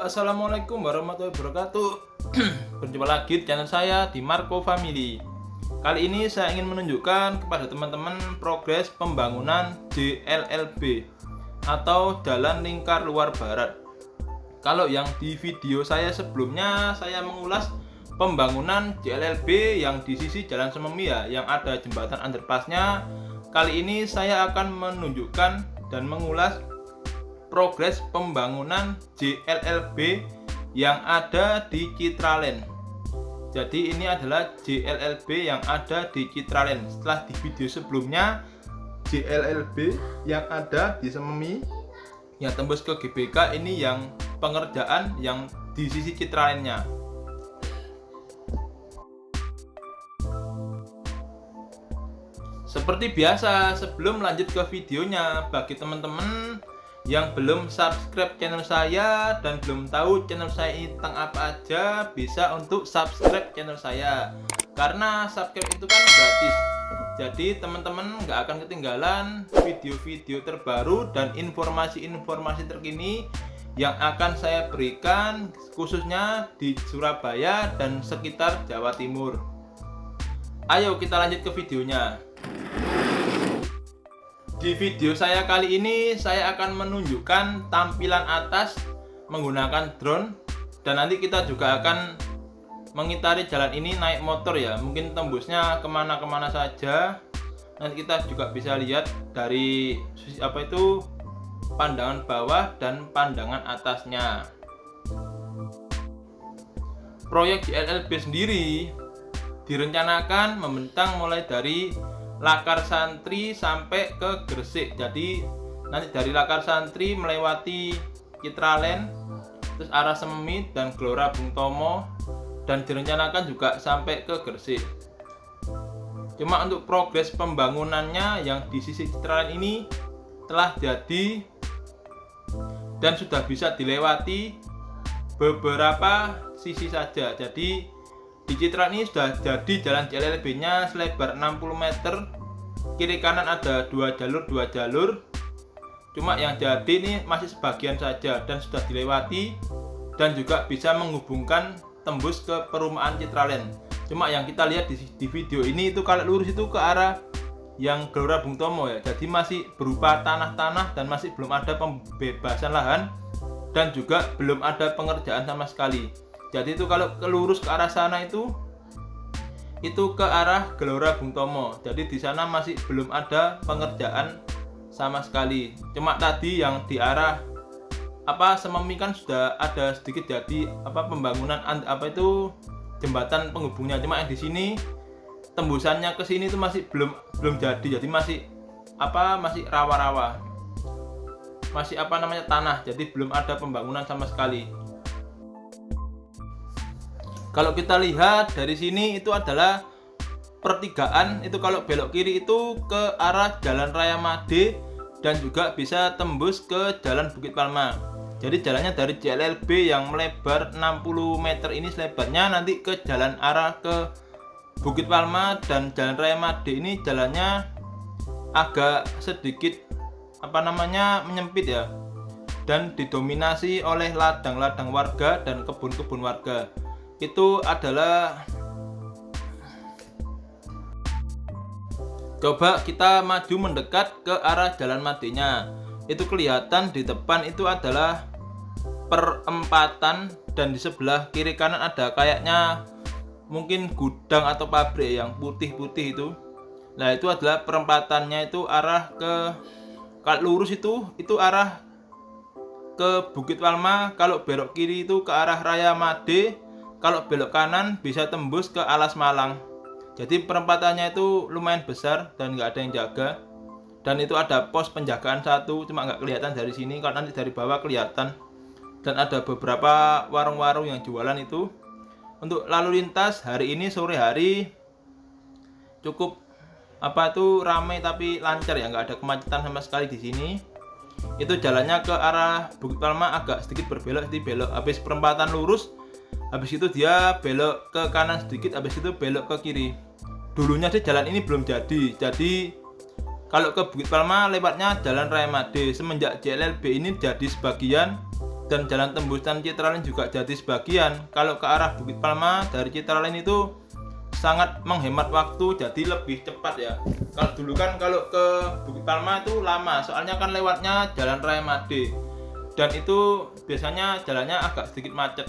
Assalamualaikum warahmatullahi wabarakatuh. Berjumpa lagi di channel saya di Marco Family. Kali ini saya ingin menunjukkan kepada teman-teman progres pembangunan JLLB atau Jalan Lingkar Luar Barat. Kalau yang di video saya sebelumnya, saya mengulas pembangunan JLLB yang di sisi Jalan Sememi yang ada jembatan underpassnya. Kali ini saya akan menunjukkan dan mengulas progres pembangunan JLLB yang ada di Citraland. Jadi ini adalah JLLB yang ada di Citraland. Setelah di video sebelumnya JLLB yang ada di Sememi yang tembus ke GBK, ini yang pengerjaan yang di sisi Citralandnya. Seperti biasa, sebelum lanjut ke videonya, bagi teman-teman yang belum subscribe channel saya dan belum tahu channel saya ini tentang apa aja, bisa untuk subscribe channel saya, karena subscribe itu kan gratis. Jadi teman-teman nggak akan ketinggalan video-video terbaru dan informasi-informasi terkini yang akan saya berikan, khususnya di Surabaya dan sekitar Jawa Timur. Ayo kita lanjut ke videonya. Di video saya kali ini saya akan menunjukkan tampilan atas menggunakan drone, dan nanti kita juga akan mengitari jalan ini naik motor ya, mungkin tembusnya kemana-kemana saja. Nanti kita juga bisa lihat dari pandangan bawah dan pandangan atasnya. Proyek JLLB sendiri direncanakan membentang mulai dari Lakar Santri sampai ke Gresik. Jadi nanti dari Lakar Santri melewati Citraland, terus arah Sememi dan Gelora Bung Tomo, dan direncanakan juga sampai ke Gresik. Cuma untuk progres pembangunannya yang di sisi Citraland ini telah jadi dan sudah bisa dilewati beberapa sisi saja. Jadi di Citraland ini sudah jadi jalan JLLB-nya selebar 60 meter, kiri kanan ada dua jalur. Cuma yang jadi ini masih sebagian saja dan sudah dilewati, dan juga bisa menghubungkan tembus ke perumahan Citraland. Cuma yang kita lihat di video ini itu kalau lurus itu ke arah yang Gelora Bung Tomo ya. Jadi masih berupa tanah-tanah dan masih belum ada pembebasan lahan dan juga belum ada pengerjaan sama sekali. Jadi itu kalau lurus ke arah sana itu ke arah Gelora Bung Tomo. Jadi di sana masih belum ada pengerjaan sama sekali. Cuma tadi yang di arah Sememi kan sudah ada sedikit jadi pembangunan jembatan penghubungnya. Cuma yang di sini tembusannya ke sini itu masih belum jadi. Jadi masih rawa-rawa. Masih tanah. Jadi belum ada pembangunan sama sekali. Kalau kita lihat dari sini itu adalah pertigaan, itu kalau belok kiri itu ke arah Jalan Raya Made dan juga bisa tembus ke Jalan Bukit Palma. Jadi jalannya dari JLLB yang melebar 60 meter ini selebarnya nanti ke jalan arah ke Bukit Palma, dan Jalan Raya Made ini jalannya agak sedikit menyempit ya, dan didominasi oleh ladang-ladang warga dan kebun-kebun warga. Itu adalah, coba kita maju mendekat ke arah Jalan Madenya. Itu kelihatan di depan itu adalah perempatan, dan di sebelah kiri kanan ada kayaknya mungkin gudang atau pabrik yang putih-putih itu. Nah itu adalah perempatannya, itu arah ke, kalau lurus itu arah ke Bukit Palma, kalau belok kiri itu ke arah Raya Made, kalau belok kanan bisa tembus ke Alas Malang. Jadi perempatannya itu lumayan besar dan nggak ada yang jaga. Dan itu ada pos penjagaan satu, cuma nggak kelihatan dari sini, kalau nanti dari bawah kelihatan. Dan ada beberapa warung-warung yang jualan itu. Untuk lalu lintas hari ini sore hari cukup ramai tapi lancar ya, nggak ada kemacetan sama sekali di sini. Itu jalannya ke arah Bukit Palma agak sedikit berbelok, jadi belok habis perempatan lurus. Habis itu dia belok ke kanan sedikit, habis itu belok ke kiri. Dulunya sih jalan ini belum jadi. Jadi kalau ke Bukit Palma lewatnya Jalan Raya Made. Semenjak JLLB ini jadi sebagian dan jalan tembusan Citralin juga jadi sebagian. Kalau ke arah Bukit Palma dari Citralin itu sangat menghemat waktu, jadi lebih cepat ya. Kalau dulu kan kalau ke Bukit Palma itu lama, soalnya kan lewatnya Jalan Raya Made, dan itu biasanya jalannya agak sedikit macet,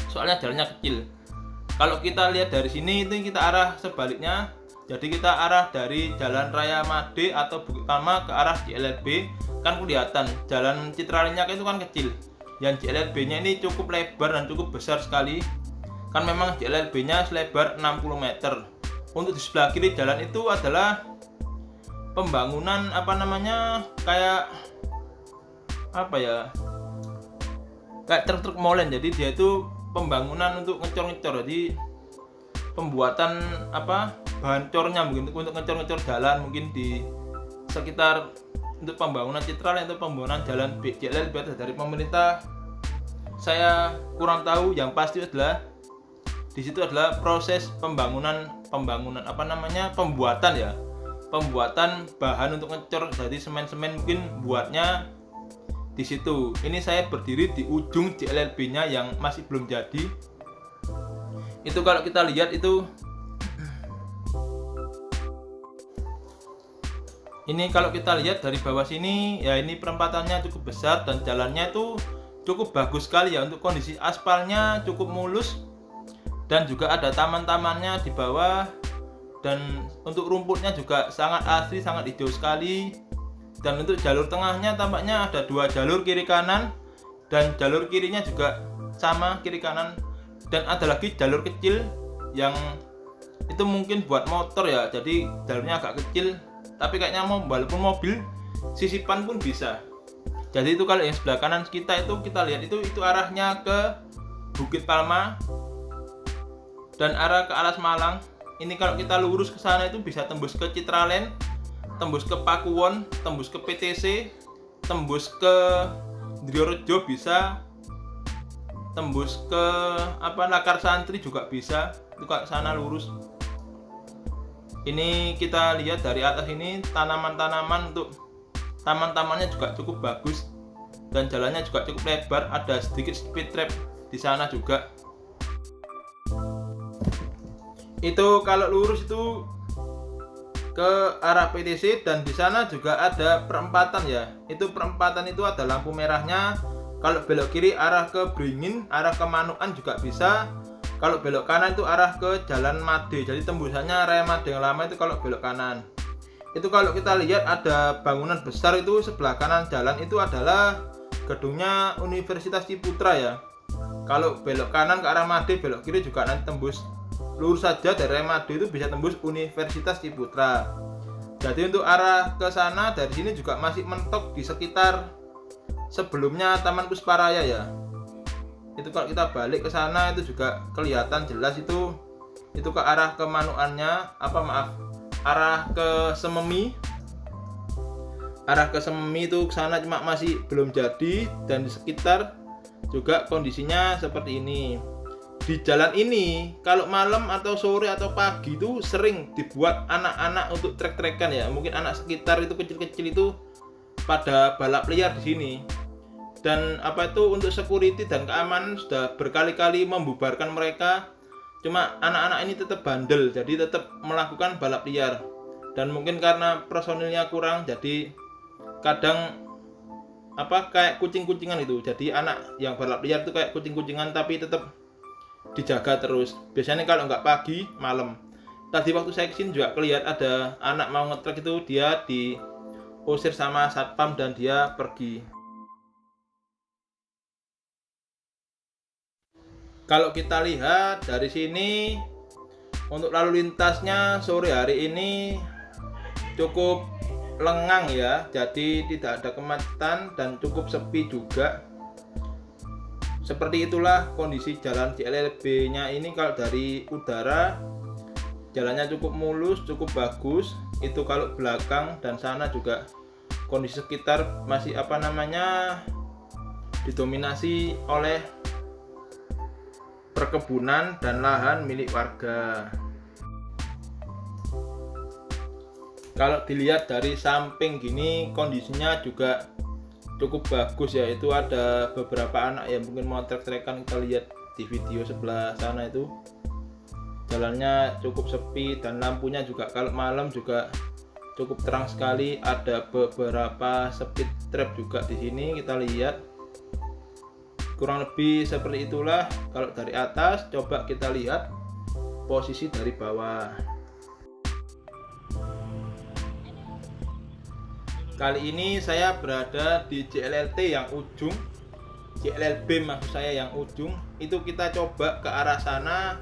soalnya jalannya kecil. Kalau kita lihat dari sini itu kita arah sebaliknya, jadi kita arah dari Jalan Raya Made atau Bukit Palma ke arah JLLB, kan kelihatan jalan Citralinnya itu kan kecil. Yang JLLB-nya ini cukup lebar dan cukup besar sekali. Kan memang JLLB-nya selebar 60 meter. Untuk di sebelah kiri jalan itu adalah pembangunan kayak kayak truk-truk molen. Jadi dia itu pembangunan untuk ngecor-ngecor. Jadi pembuatan bahan cornya mungkin untuk ngecor-ngecor jalan, mungkin di sekitar untuk pembangunan Citralin atau pembangunan jalan JLLB dari pemerintah. Saya kurang tahu, yang pasti adalah di situ adalah proses pembuatan bahan untuk ngecor, jadi semen mungkin buatnya di situ. Ini saya berdiri di ujung JLLB-nya yang masih belum jadi. Itu kalau kita lihat itu, ini kalau kita lihat dari bawah sini ya, ini perempatannya cukup besar dan jalannya itu cukup bagus sekali ya. Untuk kondisi aspalnya cukup mulus dan juga ada taman-tamannya di bawah, dan untuk rumputnya juga sangat asri, sangat hijau sekali. Dan untuk jalur tengahnya tampaknya ada 2 jalur kiri kanan, dan jalur kirinya juga sama kiri kanan, dan ada lagi jalur kecil yang itu mungkin buat motor ya, jadi jalurnya agak kecil, tapi kayaknya walaupun mobil sisipan pun bisa. Jadi itu kalau yang sebelah kanan kita lihat itu arahnya ke Bukit Palma dan arah ke arah Malang. Ini kalau kita lurus ke sana itu bisa tembus ke Citralin, tembus ke Pakuwon, tembus ke PTC, tembus ke Driorejo bisa, tembus ke Lakar Santri juga bisa. Itu ke sana lurus. Ini kita lihat dari atas ini tanaman-tanaman, untuk taman-tamannya juga cukup bagus dan jalannya juga cukup lebar, ada sedikit speed trap di sana juga. Itu kalau lurus itu ke arah PTC, dan di sana juga ada perempatan ya. Itu perempatan itu ada lampu merahnya. Kalau belok kiri arah ke Beringin, arah ke Manukan juga bisa. Kalau belok kanan itu arah ke Jalan Made, jadi tembusannya Raya Made yang lama itu kalau belok kanan. Itu kalau kita lihat ada bangunan besar itu sebelah kanan jalan, itu adalah gedungnya Universitas Ciputra ya. Kalau belok kanan ke arah Made, belok kiri juga nanti tembus, lurus saja dari Raya Made itu bisa tembus Universitas Ciputra. Jadi untuk arah ke sana dari sini juga masih mentok di sekitar sebelumnya Taman Pusparaya ya. Itu kalau kita balik ke sana itu juga kelihatan jelas itu ke arah ke Manukannya, arah ke Sememi. Arah ke Sememi itu ke sana cuma masih belum jadi, dan di sekitar juga kondisinya seperti ini. Di jalan ini kalau malam atau sore atau pagi itu sering dibuat anak-anak untuk trek-trekan ya. Mungkin anak sekitar itu kecil-kecil itu pada balap liar di sini. Dan untuk security dan keamanan sudah berkali-kali membubarkan mereka. Cuma anak-anak ini tetap bandel, jadi tetap melakukan balap liar. Dan mungkin karena personilnya kurang, jadi kadang kayak kucing-kucingan itu. Jadi anak yang balap liar itu kayak kucing-kucingan, tapi tetap dijaga terus. Biasanya kalau nggak pagi, malam. Tadi waktu saya kesini juga kelihatan ada anak mau ngetrek itu, dia diusir sama satpam dan dia pergi. Kalau kita lihat dari sini, untuk lalu lintasnya sore hari ini cukup lengang ya, jadi tidak ada kemacetan dan cukup sepi juga. Seperti itulah kondisi jalan JLLB-nya ini. Kalau dari udara jalannya cukup mulus, cukup bagus. Itu kalau belakang dan sana juga kondisi sekitar masih didominasi oleh perkebunan dan lahan milik warga. Kalau dilihat dari samping gini kondisinya juga cukup bagus ya. Itu ada beberapa anak yang mungkin mau trek-trekan, kita lihat di video sebelah sana itu jalannya cukup sepi dan lampunya juga kalau malam juga cukup terang sekali. Ada beberapa speed trap juga di sini, kita lihat kurang lebih seperti itulah kalau dari atas. Coba kita lihat posisi dari bawah. Kali ini saya berada di JLLT yang ujung, JLLB maksud saya yang ujung. Itu kita coba ke arah sana.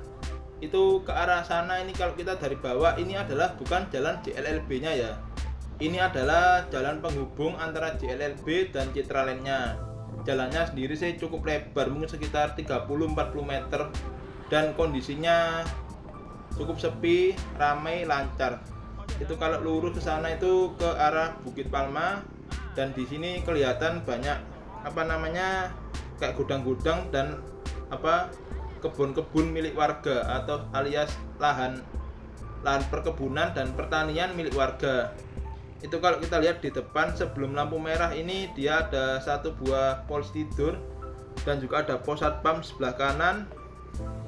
Itu ke arah sana ini kalau kita dari bawah, ini adalah bukan jalan JLLB nya ya. Ini adalah jalan penghubung antara JLLB dan Citraland-nya. Jalannya sendiri sih cukup lebar, mungkin sekitar 30-40 meter, dan kondisinya cukup sepi, ramai, lancar. Itu kalau lurus ke sana itu ke arah Bukit Palma, dan di sini kelihatan banyak kayak gudang-gudang dan kebun-kebun milik warga atau alias lahan perkebunan dan pertanian milik warga. Itu kalau kita lihat di depan sebelum lampu merah ini, dia ada satu buah polisi tidur dan juga ada pos satpam sebelah kanan.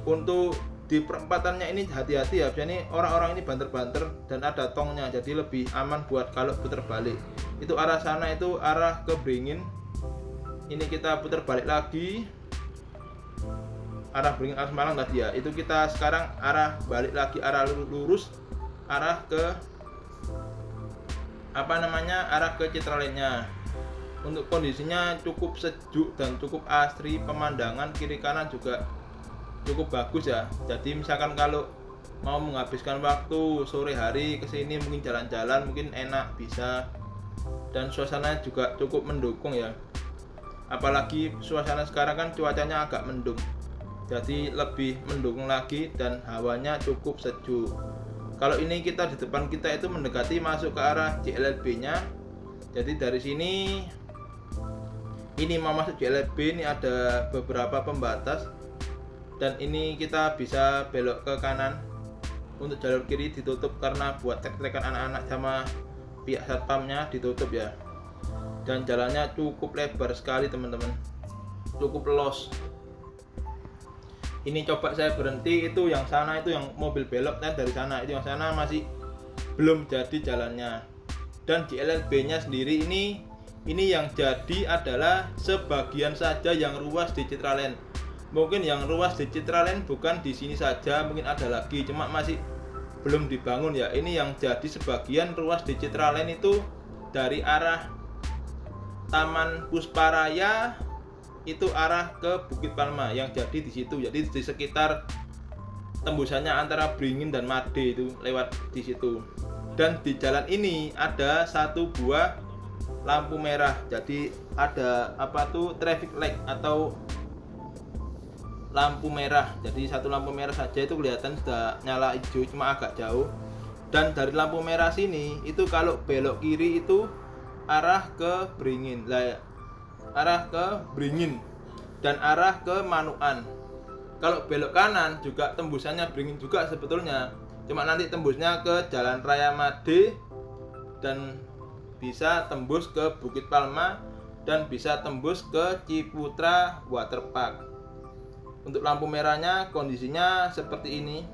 Untuk di perempatannya ini hati-hati ya, biasanya orang-orang ini banter-banter dan ada tongnya, jadi lebih aman buat kalau putar balik. Itu arah sana itu arah ke Beringin. Ini kita putar balik lagi arah Beringin, arah Malang tadi ya. Itu kita sekarang arah balik lagi, arah lurus, arah ke arah ke Citraland-nya. Untuk kondisinya cukup sejuk dan cukup asri, pemandangan kiri kanan juga cukup bagus ya. Jadi misalkan kalau mau menghabiskan waktu sore hari kesini, mungkin jalan-jalan mungkin enak, bisa. Dan suasana juga cukup mendukung ya, apalagi suasana sekarang kan cuacanya agak mendung, jadi lebih mendukung lagi dan hawanya cukup sejuk. Kalau ini kita di depan kita itu mendekati masuk ke arah JLLB-nya. Jadi dari sini ini mau masuk JLLB, ini ada beberapa pembatas dan ini kita bisa belok ke kanan. Untuk jalur kiri ditutup karena buat trek-trekan anak-anak sama pihak satpamnya ditutup ya. Dan jalannya cukup lebar sekali teman-teman, cukup los. Ini coba saya berhenti, itu yang sana itu yang mobil belok dari sana, itu yang sana masih belum jadi jalannya. Dan di LLB-nya sendiri ini yang jadi adalah sebagian saja yang ruas di Citraland. Mungkin yang ruas di Citraland bukan di sini saja, mungkin ada lagi, cuma masih belum dibangun ya. Ini yang jadi sebagian ruas di Citraland itu dari arah Taman Pusparaya itu arah ke Bukit Palma yang jadi di situ. Jadi di sekitar tembusannya antara Beringin dan Made itu lewat di situ. Dan di jalan ini ada satu buah lampu merah. Jadi ada traffic light atau lampu merah. Jadi satu lampu merah saja itu kelihatan sudah nyala hijau, cuma agak jauh. Dan dari lampu merah sini itu kalau belok kiri itu arah ke Beringin. Arah ke Beringin dan arah ke Manukan. Kalau belok kanan juga tembusannya Beringin juga sebetulnya, cuma nanti tembusnya ke Jalan Raya Made dan bisa tembus ke Bukit Palma dan bisa tembus ke Ciputra Waterpark. Untuk lampu merahnya kondisinya seperti ini.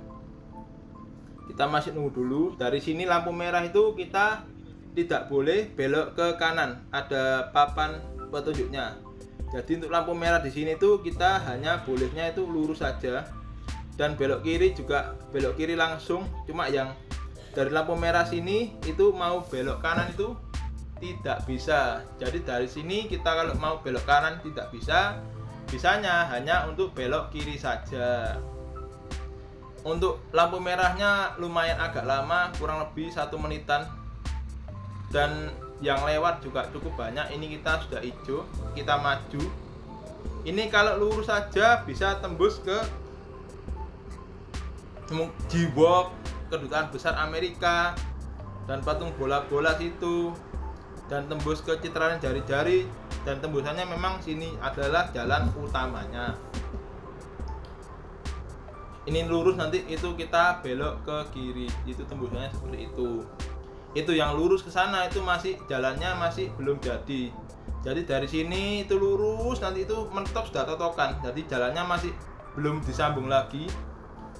Kita masih nunggu dulu. Dari sini lampu merah itu kita tidak boleh belok ke kanan, ada papan petunjuknya. Jadi untuk lampu merah di sini tuh kita hanya bolehnya itu lurus saja, dan belok kiri juga belok kiri langsung. Cuma yang dari lampu merah sini itu mau belok kanan itu tidak bisa. Jadi dari sini kita kalau mau belok kanan tidak bisa, bisanya hanya untuk belok kiri saja. Untuk lampu merahnya lumayan agak lama, kurang lebih 1 menitan. Dan yang lewat juga cukup banyak. Ini kita sudah hijau, kita maju. Ini kalau lurus saja bisa tembus ke Jiwok, kedutaan besar Amerika dan patung bola-bola situ, dan tembus ke Citraland Jari-Jari. Dan tembusannya memang sini adalah jalan utamanya. Ini lurus, nanti itu kita belok ke kiri, itu tembusannya seperti itu. Itu yang lurus ke sana itu masih jalannya masih belum jadi. Jadi dari sini itu lurus, nanti itu mentok sudah totokan. Jadi jalannya masih belum disambung lagi.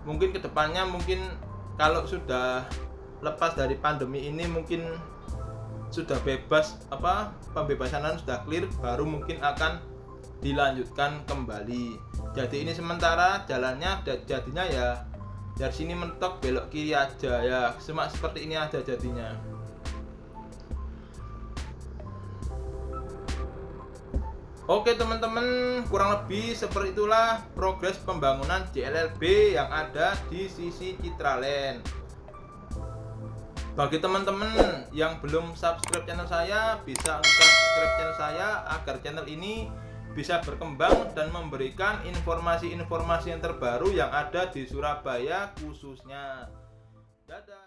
Mungkin kedepannya mungkin kalau sudah lepas dari pandemi ini mungkin sudah bebas pembebasan sudah clear, baru mungkin akan dilanjutkan kembali. Jadi ini sementara jalannya jadinya ya dari sini mentok belok kiri aja ya, seperti ini aja jadinya. Oke teman-teman, kurang lebih seperti itulah progres pembangunan JLLB yang ada di sisi Citraland. Bagi teman-teman yang belum subscribe channel saya, bisa subscribe channel saya agar channel ini bisa berkembang dan memberikan informasi-informasi yang terbaru yang ada di Surabaya khususnya. Dadah.